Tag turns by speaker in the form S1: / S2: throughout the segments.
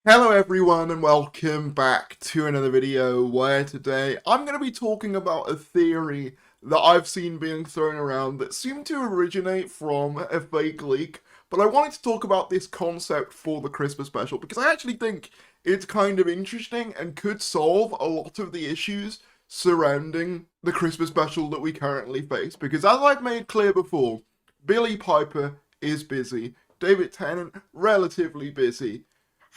S1: Hello everyone and welcome back to another video where today I'm going to be talking about a theory that I've seen being thrown around that seemed to originate from a fake leak, but I wanted to talk about this concept for the Christmas special because I actually think it's kind of interesting and could solve a lot of the issues surrounding the Christmas special that we currently face, because as I've made clear before, Billie Piper is busy, David Tennant relatively busy.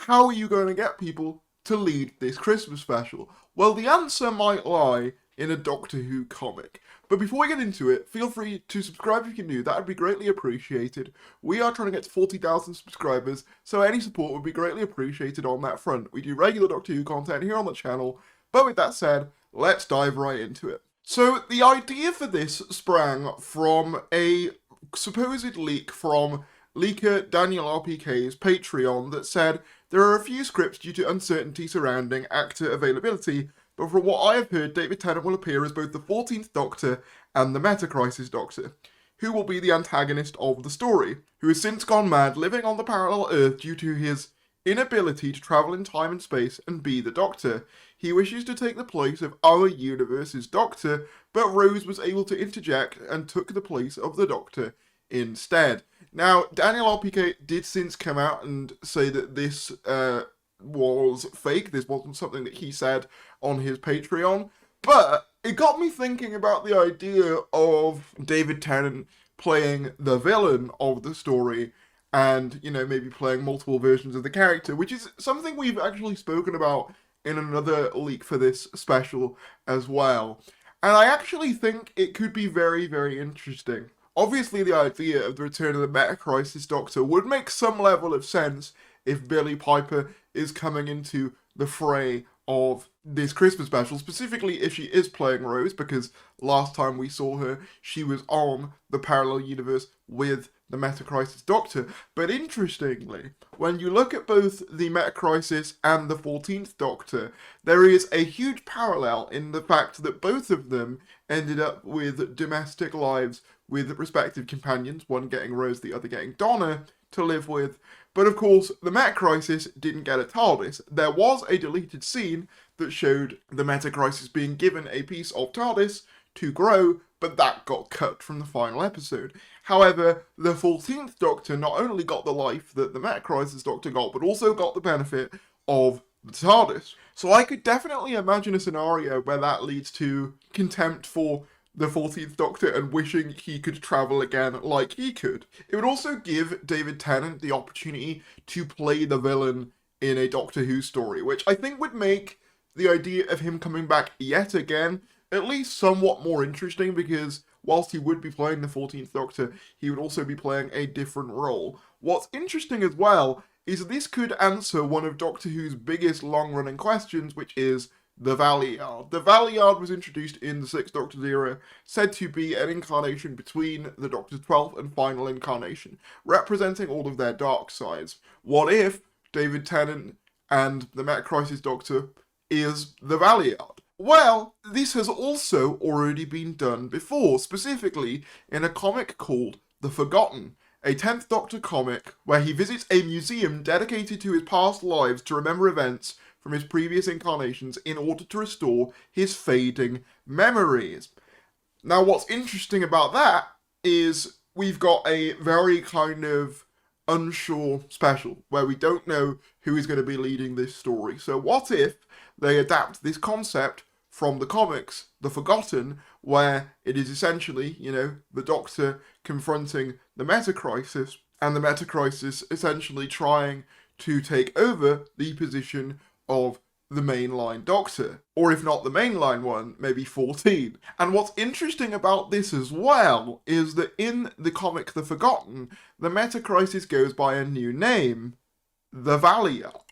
S1: How are you going to get people to lead this Christmas special? Well, the answer might lie in a Doctor Who comic. But before we get into it, feel free to subscribe if you're new, that would be greatly appreciated. We are trying to get to 40,000 subscribers, so any support would be greatly appreciated on that front. We do regular Doctor Who content here on the channel, but with that said, let's dive right into it. So, the idea for this sprang from a supposed leak from leaker Daniel RPK's Patreon that said there are a few scripts due to uncertainty surrounding actor availability, but from what I have heard, David Tennant will appear as both the 14th Doctor and the Metacrisis Doctor, who will be the antagonist of the story, who has since gone mad living on the parallel Earth due to his inability to travel in time and space and be the Doctor. He wishes to take the place of our universe's Doctor, but Rose was able to interject and took the place of the Doctor instead. Now, Daniel RPK did since come out and say that this was fake. This wasn't something that he said on his Patreon. But it got me thinking about the idea of David Tennant playing the villain of the story and, you know, maybe playing multiple versions of the character, which is something we've actually spoken about in another leak for this special as well. And I actually think it could be very, very interesting. Obviously, the idea of the return of the Metacrisis Doctor would make some level of sense if Billie Piper is coming into the fray of this Christmas special, specifically if she is playing Rose, because last time we saw her, she was on the parallel universe with the Metacrisis Doctor. But interestingly, when you look at both the Metacrisis and the 14th Doctor, there is a huge parallel in the fact that both of them ended up with domestic lives with respective companions, one getting Rose, the other getting Donna, to live with. But of course, the Metacrisis didn't get a TARDIS. There was a deleted scene that showed the Metacrisis being given a piece of TARDIS to grow, but that got cut from the final episode. However, the 14th Doctor not only got the life that the Metacrisis Doctor got, but also got the benefit of the TARDIS. So I could definitely imagine a scenario where that leads to contempt for the 14th Doctor and wishing he could travel again like he could. It would also give David Tennant the opportunity to play the villain in a Doctor Who story, which I think would make the idea of him coming back yet again at least somewhat more interesting, because whilst he would be playing the 14th Doctor, he would also be playing a different role. What's interesting as well is this could answer one of Doctor Who's biggest long-running questions, which is the Valeyard. The Valeyard was introduced in the Sixth Doctor's era, said to be an incarnation between the Doctor's 12th and final incarnation, representing all of their dark sides. What if David Tennant and the Metacrisis Doctor is the Valeyard? Well, this has also already been done before, specifically in a comic called The Forgotten, a 10th Doctor comic where he visits a museum dedicated to his past lives to remember events from his previous incarnations in order to restore his fading memories. Now, what's interesting about that is we've got a very kind of unsure special where we don't know who is going to be leading this story. So what if they adapt this concept from the comics, The Forgotten, where it is essentially, you know, the Doctor confronting the Metacrisis, and the Metacrisis essentially trying to take over the position of the mainline Doctor, or if not the mainline one, maybe 14. And what's interesting about this as well is that in the comic The Forgotten, the Metacrisis goes by a new name, the Valeyard.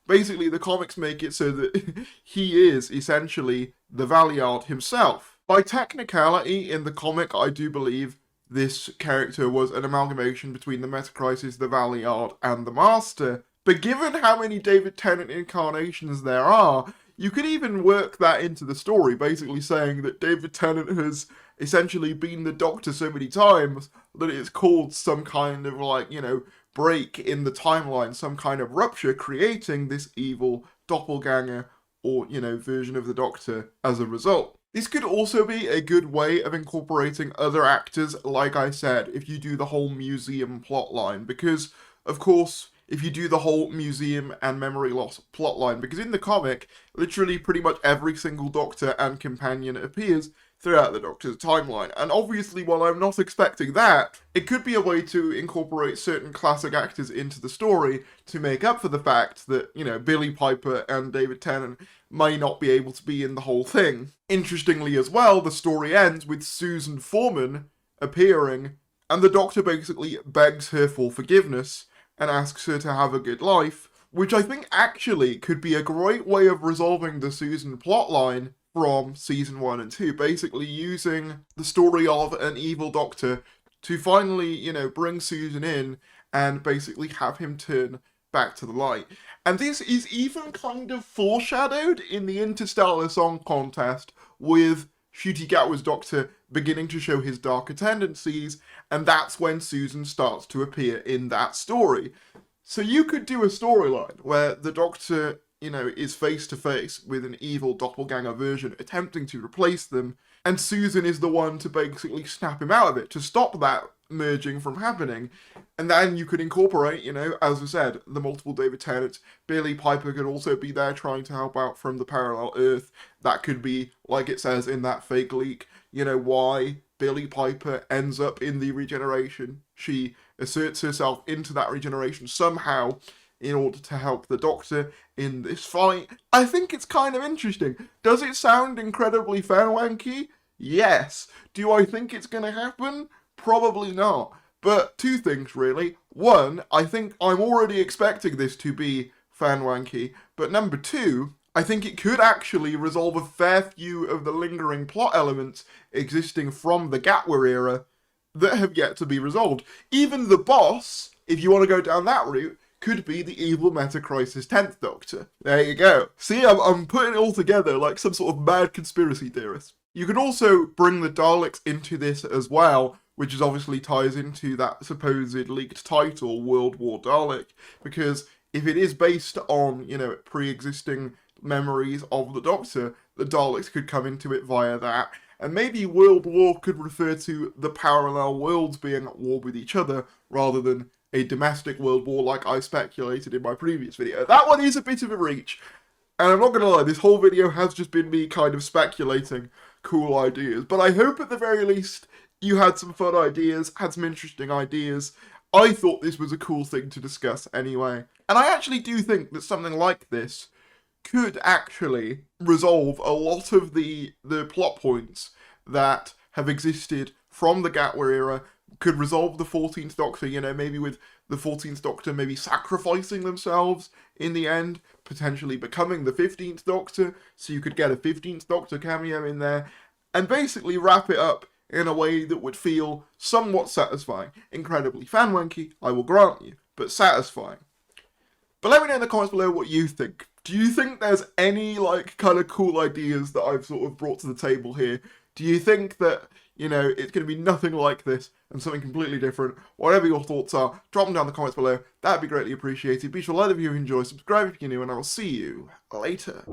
S1: Basically, the comics make it so that he is essentially the Valeyard himself. By technicality, in the comic, I do believe this character was an amalgamation between the Metacrisis, the Valeyard, and the Master. But given how many David Tennant incarnations there are, You could even work that into the story, basically saying that David Tennant has essentially been the Doctor so many times that it's caused some kind of, like, break in the timeline, some kind of rupture, creating this evil doppelganger or, version of the Doctor as a result. This could also be a good way of incorporating other actors, like I said, if you do the whole museum plotline, because, of course, if you do the whole museum and memory loss plotline, because in the comic, literally pretty much every single Doctor and companion appears throughout the Doctor's timeline. And obviously, while I'm not expecting that, it could be a way to incorporate certain classic actors into the story to make up for the fact that, Billie Piper and David Tennant may not be able to be in the whole thing. Interestingly as well, the story ends with Susan Foreman appearing, and the Doctor basically begs her for forgiveness and asks her to have a good life, which I think actually could be a great way of resolving the Susan plotline from season 1 and 2, basically using the story of an evil Doctor to finally, bring Susan in and basically have him turn back to the light. And this is even kind of foreshadowed in the Interstellar Song Contest, with Ncuti Gatwa's Doctor beginning to show his darker tendencies, and that's when Susan starts to appear in that story. So you could do a storyline where the Doctor, is face to face with an evil doppelganger version attempting to replace them, and Susan is the one to basically snap him out of it, to stop that merging from happening. And then you could incorporate, as I said, the multiple David Tennants. Billie Piper could also be there trying to help out from the parallel Earth. That could be, like it says in that fake leak, why Billie Piper ends up in the regeneration. She asserts herself into that regeneration somehow in order to help the Doctor in this fight. I think it's kind of interesting. Does it sound incredibly fanwanky? Yes. Do I think it's going to happen? Probably not. But two things, really. One, I think I'm already expecting this to be fanwanky. But number two, I think it could actually resolve a fair few of the lingering plot elements existing from the Gatwa era that have yet to be resolved. Even the boss, if you want to go down that route, could be the evil Metacrisis 10th Doctor. There you go. See, I'm putting it all together like some sort of mad conspiracy theorist. You could also bring the Daleks into this as well, which is obviously ties into that supposed leaked title, World War Dalek, because if it is based on, pre-existing memories of the Doctor, the Daleks could come into it via that. And maybe World War could refer to the parallel worlds being at war with each other, rather than a domestic world war like I speculated in my previous video. That one is a bit of a reach, and I'm not gonna lie, this whole video has just been me kind of speculating cool ideas, but I hope at the very least you had some fun ideas, had some interesting ideas. I thought this was a cool thing to discuss anyway, and I actually do think that something like this could actually resolve a lot of the plot points that have existed from the Gatwa era, could resolve the 14th Doctor, maybe with the 14th Doctor maybe sacrificing themselves in the end, potentially becoming the 15th Doctor, so you could get a 15th Doctor cameo in there, and basically wrap it up in a way that would feel somewhat satisfying. Incredibly fanwanky, I will grant you, but satisfying. But let me know in the comments below what you think. Do you think there's any, kind of cool ideas that I've sort of brought to the table here? Do you think that, it's going to be nothing like this and something completely different? Whatever your thoughts are, drop them down in the comments below. That'd be greatly appreciated. Be sure to like the video if you enjoy, subscribe if you're new, and I will see you later.